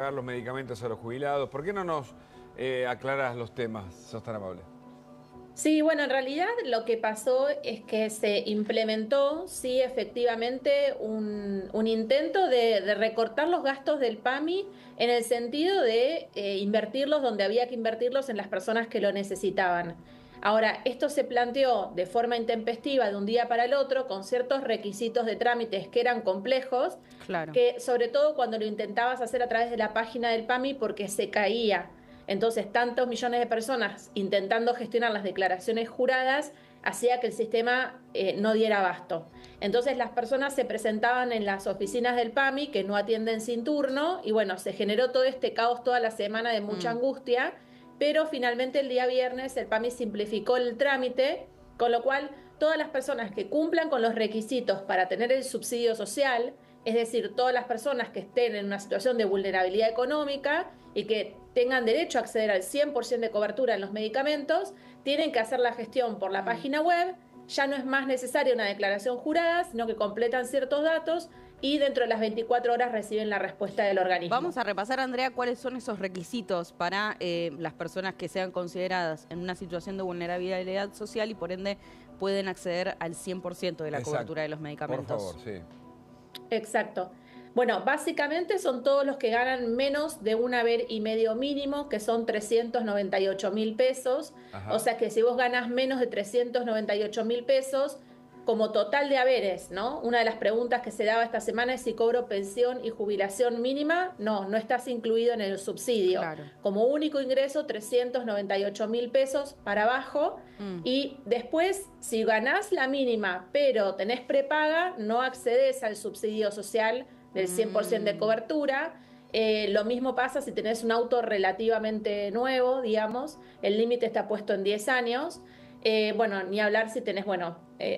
pagar los medicamentos a los jubilados. ¿Por qué no nos aclaras los temas? Sos tan amable. Sí, bueno, en realidad lo que pasó es que se implementó, sí, efectivamente, un intento de recortar los gastos del PAMI en el sentido de invertirlos donde había que invertirlos en las personas que lo necesitaban. Ahora, esto se planteó de forma intempestiva de un día para el otro, con ciertos requisitos de trámites que eran complejos, Claro. que sobre todo cuando lo intentabas hacer a través de la página del PAMI porque se caía. Entonces, tantos millones de personas intentando gestionar las declaraciones juradas hacía que el sistema no diera abasto. Entonces, las personas se presentaban en las oficinas del PAMI que no atienden sin turno y bueno, se generó todo este caos toda la semana de mucha angustia, pero finalmente el día viernes el PAMI simplificó el trámite, con lo cual todas las personas que cumplan con los requisitos para tener el subsidio social, es decir, todas las personas que estén en una situación de vulnerabilidad económica y que tengan derecho a acceder al 100% de cobertura en los medicamentos, tienen que hacer la gestión por la página web. Ya no es más necesaria una declaración jurada, sino que completan ciertos datos y dentro de las 24 horas reciben la respuesta del organismo. Vamos a repasar, Andrea, cuáles son esos requisitos para las personas que sean consideradas en una situación de vulnerabilidad social y por ende pueden acceder al 100% de la cobertura de los medicamentos. Por favor, sí. Exacto. Bueno, básicamente son todos los que ganan menos de un haber y medio mínimo, que son 398.000 pesos. Ajá. O sea que si vos ganas menos de 398.000 pesos, como total de haberes, ¿no? Una de las preguntas que se daba esta semana es si cobro pensión y jubilación mínima. No, no estás incluido en el subsidio. Claro. Como único ingreso, 398.000 pesos para abajo. Y después, si ganás la mínima, pero tenés prepaga, no accedes al subsidio social del 100% de cobertura. Lo mismo pasa si tenés un auto relativamente nuevo, digamos, el límite está puesto en 10 años. Bueno, ni hablar si tenés,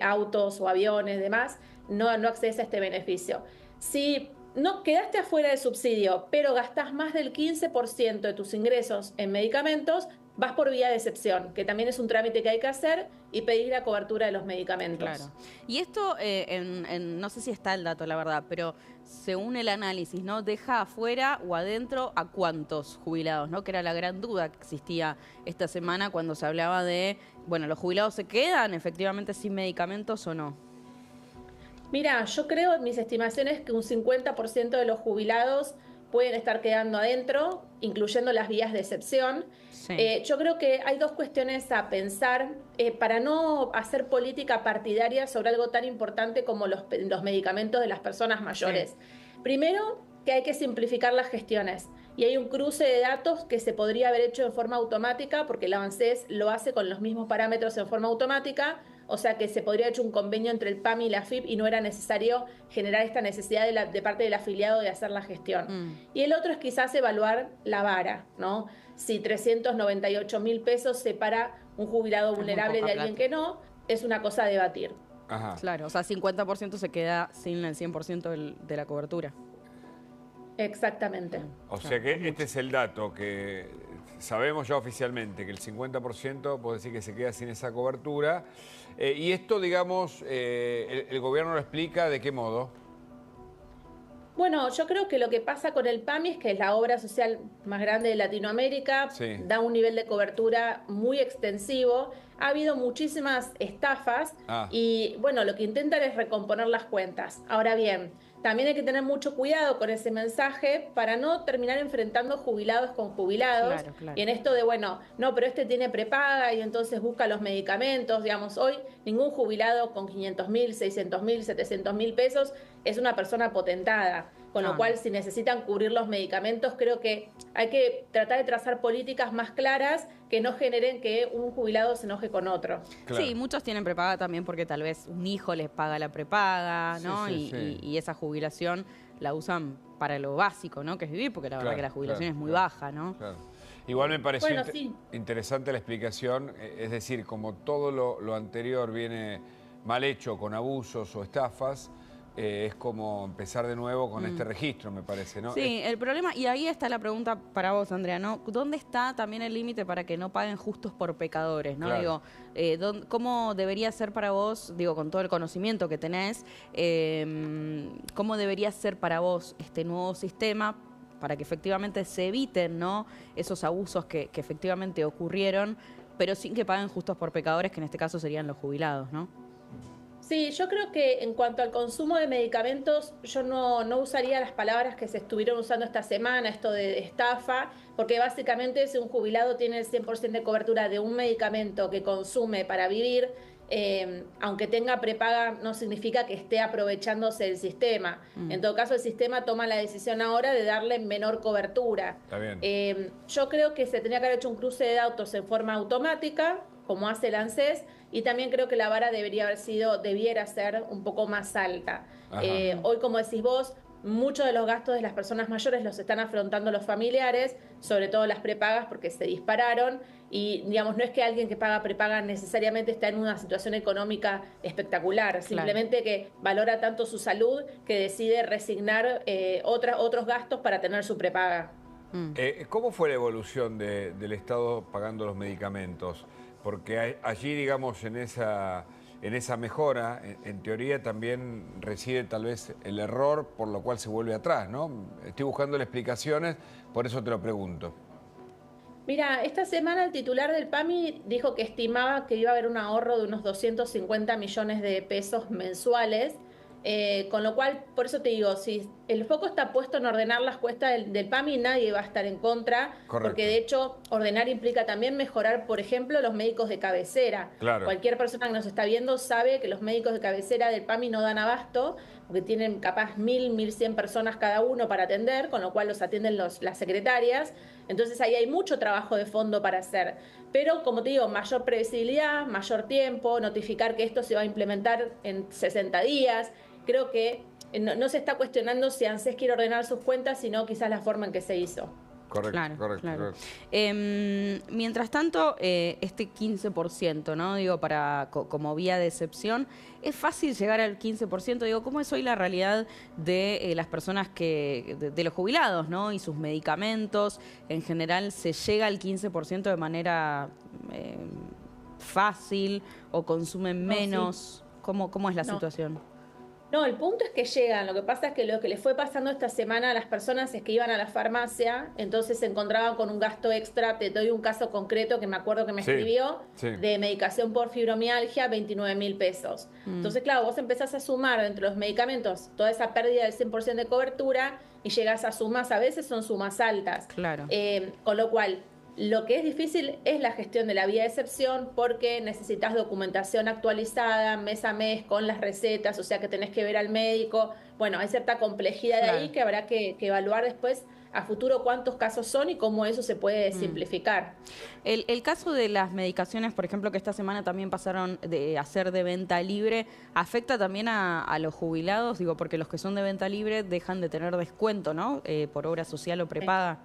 autos o aviones, demás, no accedes a este beneficio. Si no quedaste afuera del subsidio, pero gastás más del 15% de tus ingresos en medicamentos, vas por vía de excepción, que también es un trámite que hay que hacer y pedir la cobertura de los medicamentos. Claro. Y esto, no sé si está el dato, la verdad, pero según el análisis, ¿no? ¿Deja afuera o adentro a cuántos jubilados, ¿no? Que era la gran duda que existía esta semana cuando se hablaba de, bueno, ¿los jubilados se quedan efectivamente sin medicamentos o no? Mira, yo creo, mis estimaciones, que un 50% de los jubilados pueden estar quedando adentro, incluyendo las vías de excepción. Sí. Yo creo que hay dos cuestiones a pensar para no hacer política partidaria sobre algo tan importante como los medicamentos de las personas mayores. Sí. Primero, que hay que simplificar las gestiones. Y hay un cruce de datos que se podría haber hecho en forma automática, porque el ANSES lo hace con los mismos parámetros en forma automática, o sea que se podría haber hecho un convenio entre el PAMI y la AFIP y no era necesario generar esta necesidad de parte del afiliado de hacer la gestión. Y el otro es quizás evaluar la vara, ¿no? Si 398.000 pesos separa un jubilado vulnerable de alguien que no, es una cosa a debatir. Ajá. Claro, o sea, 50% se queda sin el 100% de la cobertura. Exactamente. O sea que este es el dato que sabemos ya oficialmente, que el 50% puede decir que se queda sin esa cobertura. Y esto, digamos, el gobierno lo explica ¿de qué modo? Bueno, yo creo que lo que pasa con el PAMI es que es la obra social más grande de Latinoamérica, sí. Da un nivel de cobertura muy extensivo, ha habido muchísimas estafas y bueno, lo que intentan es recomponer las cuentas. Ahora bien, también hay que tener mucho cuidado con ese mensaje para no terminar enfrentando jubilados con jubilados. Claro, claro. Y en esto de, bueno, no, pero este tiene prepaga y entonces busca los medicamentos. Digamos, hoy ningún jubilado con 500.000, 600.000, 700.000 pesos es una persona potentada. Con lo cual, si necesitan cubrir los medicamentos, creo que hay que tratar de trazar políticas más claras que no generen que un jubilado se enoje con otro. Claro. Sí, muchos tienen prepaga también porque tal vez un hijo les paga la prepaga, ¿no? Y esa jubilación la usan para lo básico, ¿no? Que es vivir, porque la verdad que la jubilación es muy baja, ¿no? Claro. Igual me pareció interesante la explicación, es decir, como todo lo anterior viene mal hecho, con abusos o estafas, es como empezar de nuevo con este registro, me parece, ¿no? Sí, el problema, y ahí está la pregunta para vos, Andrea, ¿no? ¿Dónde está también el límite para que no paguen justos por pecadores, ¿no? Claro. Digo, ¿cómo debería ser para vos, digo, con todo el conocimiento que tenés, cómo debería ser para vos este nuevo sistema para que efectivamente se eviten, ¿no?, esos abusos que efectivamente ocurrieron, pero sin que paguen justos por pecadores, que en este caso serían los jubilados, ¿no? Sí, yo creo que en cuanto al consumo de medicamentos, yo no usaría las palabras que se estuvieron usando esta semana, esto de estafa, porque básicamente si un jubilado tiene el 100% de cobertura de un medicamento que consume para vivir, aunque tenga prepaga, no significa que esté aprovechándose del sistema. En todo caso, el sistema toma la decisión ahora de darle menor cobertura. Está bien. Yo creo que se tenía que haber hecho un cruce de datos en forma automática, como hace el ANSES, y también creo que la vara debiera ser un poco más alta. Hoy, como decís vos, muchos de los gastos de las personas mayores los están afrontando los familiares, sobre todo las prepagas, porque se dispararon, y digamos, no es que alguien que paga prepaga necesariamente está en una situación económica espectacular, simplemente que valora tanto su salud que decide resignar otros gastos para tener su prepaga. ¿Cómo fue la evolución del Estado pagando los medicamentos? Porque allí, digamos, en esa mejora, en teoría también reside tal vez el error por lo cual se vuelve atrás, ¿no? Estoy buscando las explicaciones, por eso te lo pregunto. Mira, esta semana el titular del PAMI dijo que estimaba que iba a haber un ahorro de unos 250 millones de pesos mensuales, con lo cual, por eso te digo, si el foco está puesto en ordenar las cuestas del PAMI, nadie va a estar en contra. Correcto. Porque de hecho ordenar implica también mejorar, por ejemplo, los médicos de cabecera. Claro. Cualquier persona que nos está viendo sabe que los médicos de cabecera del PAMI no dan abasto, porque tienen capaz 1.100 personas cada uno para atender, con lo cual los atienden las secretarias. Entonces ahí hay mucho trabajo de fondo para hacer. Pero, como te digo, mayor previsibilidad, mayor tiempo, notificar que esto se va a implementar en 60 días. Creo que no se está cuestionando si ANSES quiere ordenar sus cuentas, sino quizás la forma en que se hizo. Correcto, correcto. Mientras tanto, este 15%, ¿no? Digo, como vía de excepción, ¿es fácil llegar al 15%? Digo, ¿cómo es hoy la realidad de las personas de los jubilados, ¿no? Y sus medicamentos, en general, ¿se llega al 15% de manera fácil o consumen menos? Sí. ¿Cómo es la situación? No, el punto es que llegan. Lo que pasa es que lo que les fue pasando esta semana a las personas es que iban a la farmacia, entonces se encontraban con un gasto extra. Te doy un caso concreto que me acuerdo que me escribió, de medicación por fibromialgia, 29.000 pesos. Entonces, claro, vos empezás a sumar entre los medicamentos toda esa pérdida del 100% de cobertura y llegás a sumas, a veces son sumas altas. Claro. Con lo cual, lo que es difícil es la gestión de la vía de excepción, porque necesitas documentación actualizada mes a mes con las recetas, o sea que tenés que ver al médico. Bueno, hay cierta complejidad de ahí que habrá que evaluar después a futuro cuántos casos son y cómo eso se puede simplificar. El caso de las medicaciones, por ejemplo, que esta semana también pasaron de hacer de venta libre, ¿afecta también a los jubilados? Digo, porque los que son de venta libre dejan de tener descuento, ¿no? Por obra social o prepaga.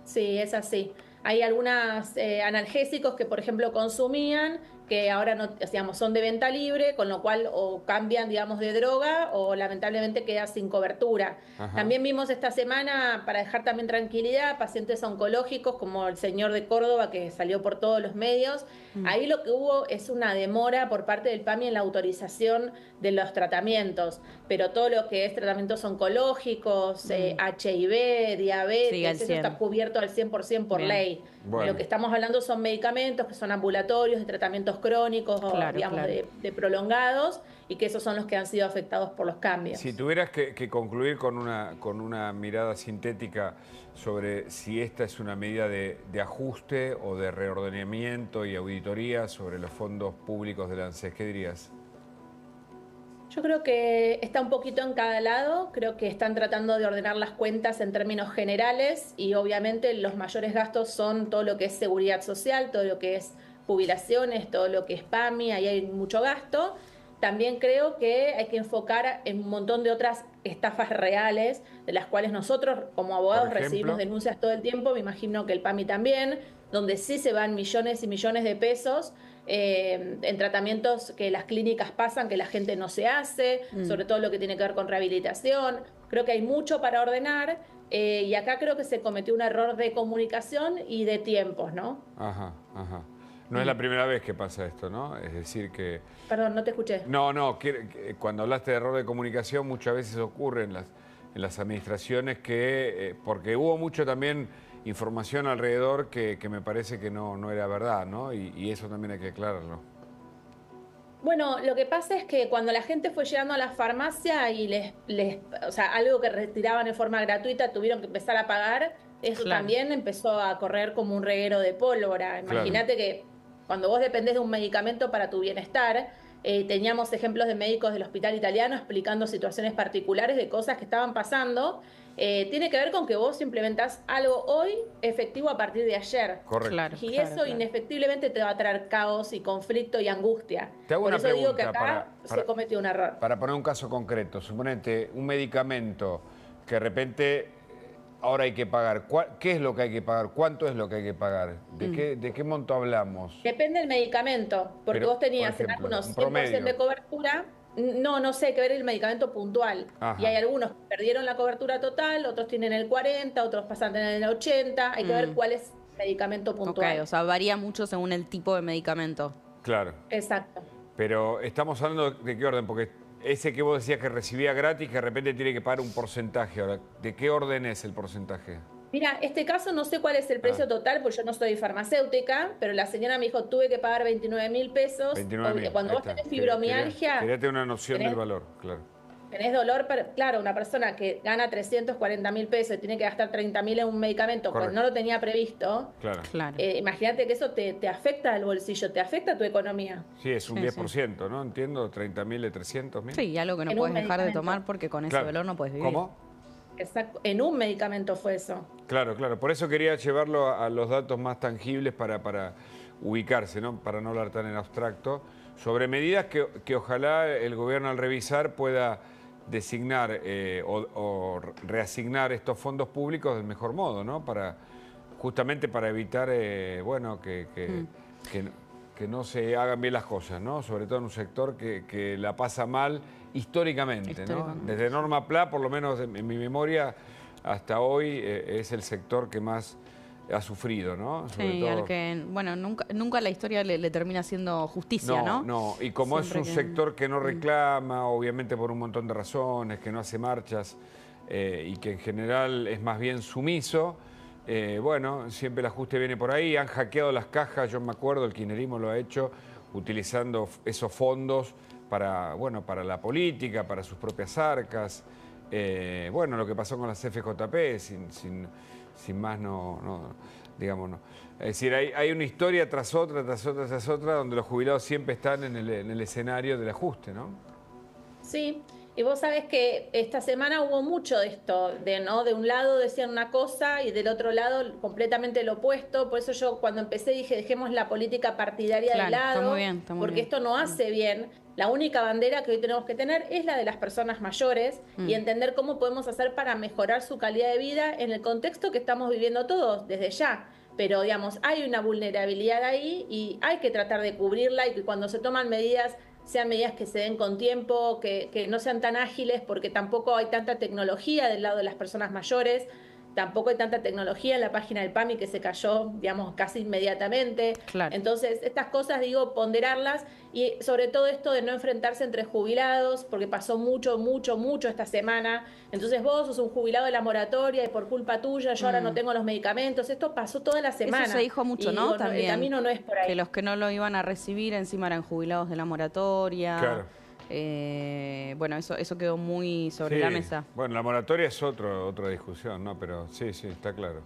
Sí, es así. Hay algunos analgésicos que, por ejemplo, consumían, que ahora no, digamos, son de venta libre, con lo cual o cambian, digamos, de droga o lamentablemente queda sin cobertura. Ajá. También vimos esta semana, para dejar también tranquilidad, pacientes oncológicos como el señor de Córdoba, que salió por todos los medios. Ahí lo que hubo es una demora por parte del PAMI en la autorización de los tratamientos, pero todo lo que es tratamientos oncológicos, HIV, diabetes, eso está cubierto al 100% por ley. Bueno. Lo que estamos hablando son medicamentos que son ambulatorios, de tratamientos crónicos o, digamos, de prolongados, y que esos son los que han sido afectados por los cambios. Si tuvieras que concluir con una mirada sintética sobre si esta es una medida de ajuste o de reordenamiento y auditoría sobre los fondos públicos del ANSES, ¿qué dirías? Yo creo que está un poquito en cada lado, creo que están tratando de ordenar las cuentas en términos generales y obviamente los mayores gastos son todo lo que es seguridad social, todo lo que es jubilaciones, todo lo que es PAMI, ahí hay mucho gasto. También creo que hay que enfocar en un montón de otras estafas reales, de las cuales nosotros como abogados recibimos denuncias todo el tiempo, me imagino que el PAMI también, donde sí se van millones y millones de pesos en tratamientos que las clínicas pasan, que la gente no se hace, sobre todo lo que tiene que ver con rehabilitación. Creo que hay mucho para ordenar y acá creo que se cometió un error de comunicación y de tiempos, ¿no? Ajá, ajá. No es la primera vez que pasa esto, ¿no? Es decir que... Perdón, no te escuché. No, cuando hablaste de error de comunicación muchas veces ocurre en las administraciones que, porque hubo mucho también información alrededor que me parece que no era verdad, ¿no? Y eso también hay que aclararlo. Bueno, lo que pasa es que cuando la gente fue llegando a la farmacia y o sea, algo que retiraban en forma gratuita, tuvieron que empezar a pagar, eso también empezó a correr como un reguero de pólvora. Imagínate que cuando vos dependés de un medicamento para tu bienestar, teníamos ejemplos de médicos del hospital italiano explicando situaciones particulares de cosas que estaban pasando. Tiene que ver con que vos implementás algo hoy efectivo a partir de ayer. Correcto. Claro, y eso inefectiblemente te va a traer caos y conflicto y angustia. Te hago Por una eso pregunta digo que acá se cometió un error. Para poner un caso concreto, suponete un medicamento que de repente ahora hay que pagar. ¿Qué es lo que hay que pagar? ¿Cuánto es lo que hay que pagar? ¿De qué monto hablamos? Depende del medicamento, porque vos tenías en algunos 100% de cobertura. No sé, hay que ver el medicamento puntual. Ajá. Y hay algunos que perdieron la cobertura total, otros tienen el 40, otros pasan a tener el 80. Hay que ver cuál es el medicamento puntual. Ok, o sea, varía mucho según el tipo de medicamento. Claro. Exacto. Pero estamos hablando de qué orden, porque ese que vos decías que recibía gratis, que de repente tiene que pagar un porcentaje. Ahora, ¿de qué orden es el porcentaje? Mira, este caso no sé cuál es el precio total, porque yo no soy farmacéutica, pero la señora me dijo, tuve que pagar 29.000 pesos. 29.000. Cuando vos tenés fibromialgia... Quería tener una noción del valor, claro. Tenés dolor, claro, una persona que gana 340.000 pesos y tiene que gastar 30.000 en un medicamento cuando no lo tenía previsto, claro. Imagínate que eso te afecta al bolsillo, te afecta a tu economía. Sí, es un 10%, ¿no? Entiendo, 30.000 de 300.000. Sí, y algo que no puedes dejar de tomar porque con ese dolor no puedes vivir. ¿Cómo? Exacto, en un medicamento fue eso. Claro. Por eso quería llevarlo a los datos más tangibles para ubicarse, ¿no? Para no hablar tan en abstracto, sobre medidas que ojalá el gobierno al revisar pueda designar o reasignar estos fondos públicos del mejor modo, ¿no? Justamente para evitar, que no se hagan bien las cosas, ¿no? Sobre todo en un sector que la pasa mal históricamente, ¿no? Desde Norma Pla, por lo menos en mi memoria, hasta hoy es el sector que más ha sufrido, ¿no? Sobre todo, al que, bueno, nunca la historia le termina haciendo justicia, ¿no? No, y como siempre es un sector que no reclama, obviamente por un montón de razones, que no hace marchas y que en general es más bien sumiso, siempre el ajuste viene por ahí. Han hackeado las cajas, yo me acuerdo, el kirchnerismo lo ha hecho utilizando esos fondos para la política, para sus propias arcas. Lo que pasó con las FJP, sin más digamos no. Es decir, hay una historia tras otra, donde los jubilados siempre están en el escenario del ajuste, ¿no? Sí, y vos sabés que esta semana hubo mucho de esto, de un lado decían una cosa y del otro lado completamente lo opuesto. Por eso yo cuando empecé dije, dejemos la política partidaria de lado, está muy bien, porque esto no hace bien. La única bandera que hoy tenemos que tener es la de las personas mayores y entender cómo podemos hacer para mejorar su calidad de vida en el contexto que estamos viviendo todos desde ya. Pero, digamos, hay una vulnerabilidad ahí y hay que tratar de cubrirla y que cuando se toman medidas sean medidas que se den con tiempo, que no sean tan ágiles, porque tampoco hay tanta tecnología del lado de las personas mayores. Tampoco hay tanta tecnología en la página del PAMI que se cayó, digamos, casi inmediatamente. Claro. Entonces, estas cosas, ponderarlas y sobre todo esto de no enfrentarse entre jubilados, porque pasó mucho esta semana. Entonces, vos sos un jubilado de la moratoria y por culpa tuya yo ahora no tengo los medicamentos. Esto pasó toda la semana. Eso se dijo mucho, ¿no? Bueno, también. El camino no es por ahí. Que los que no lo iban a recibir encima eran jubilados de la moratoria. Claro. Eso quedó muy sobre la mesa. Bueno, la moratoria es otra discusión, ¿no? Pero sí, está claro.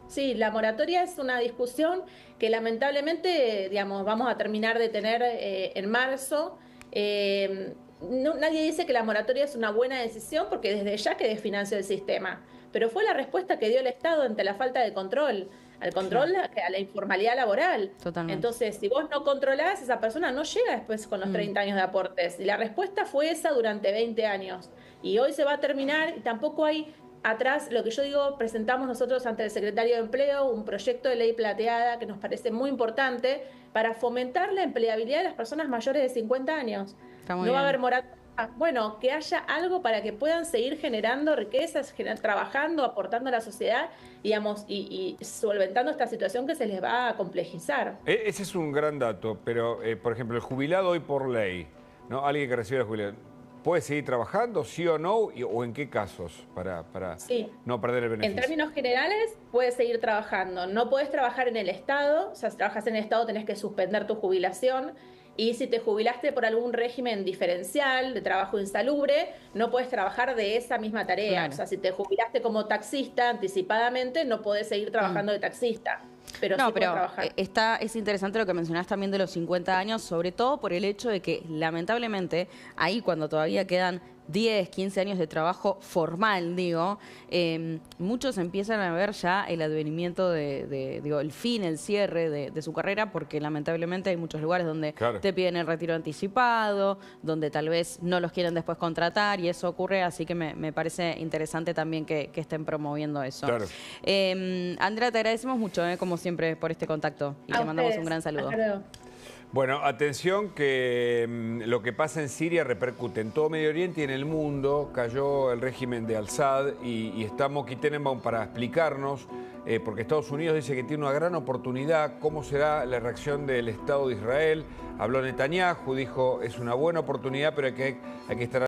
Sí, la moratoria es una discusión que lamentablemente, digamos, vamos a terminar de tener en marzo. Nadie dice que la moratoria es una buena decisión porque desde ya que desfinanció el sistema, pero fue la respuesta que dio el Estado ante la falta de control. Al control, a la informalidad laboral. Totalmente. Entonces, si vos no controlás, esa persona no llega después con los 30 años de aportes. Y la respuesta fue esa durante 20 años. Y hoy se va a terminar y tampoco hay atrás, lo que yo digo, presentamos nosotros ante el Secretario de Empleo un proyecto de ley plateada que nos parece muy importante para fomentar la empleabilidad de las personas mayores de 50 años. No va a haber moratoria. Bueno, que haya algo para que puedan seguir generando riquezas, trabajando, aportando a la sociedad, digamos, y solventando esta situación que se les va a complejizar. Ese es un gran dato, pero, por ejemplo, el jubilado hoy por ley, ¿no? Alguien que recibe la jubilación, ¿puede seguir trabajando, sí o no? ¿O en qué casos para no perder el beneficio? En términos generales, puedes seguir trabajando. No puedes trabajar en el Estado. O sea, si trabajas en el Estado tenés que suspender tu jubilación. Y si te jubilaste por algún régimen diferencial de trabajo insalubre, no puedes trabajar de esa misma tarea. Claro. O sea, si te jubilaste como taxista anticipadamente, no podés seguir trabajando de taxista. Pero no, sí pero trabajar. Es interesante lo que mencionás también de los 50 años, sobre todo por el hecho de que, lamentablemente, ahí cuando todavía quedan 10, 15 años de trabajo formal, digo, muchos empiezan a ver ya el advenimiento digo, el fin, el cierre de su carrera, porque lamentablemente hay muchos lugares donde te piden el retiro anticipado, donde tal vez no los quieren después contratar, y eso ocurre, así que me parece interesante también que estén promoviendo eso. Claro. Andrea, te agradecemos mucho, como siempre, por este contacto, y te mandamos un gran saludo. Bueno, atención que lo que pasa en Siria repercute en todo Medio Oriente y en el mundo. Cayó el régimen de Al-Assad y está Moki Tenenbaum para explicarnos, porque Estados Unidos dice que tiene una gran oportunidad, cómo será la reacción del Estado de Israel. Habló Netanyahu, dijo es una buena oportunidad, pero hay que estar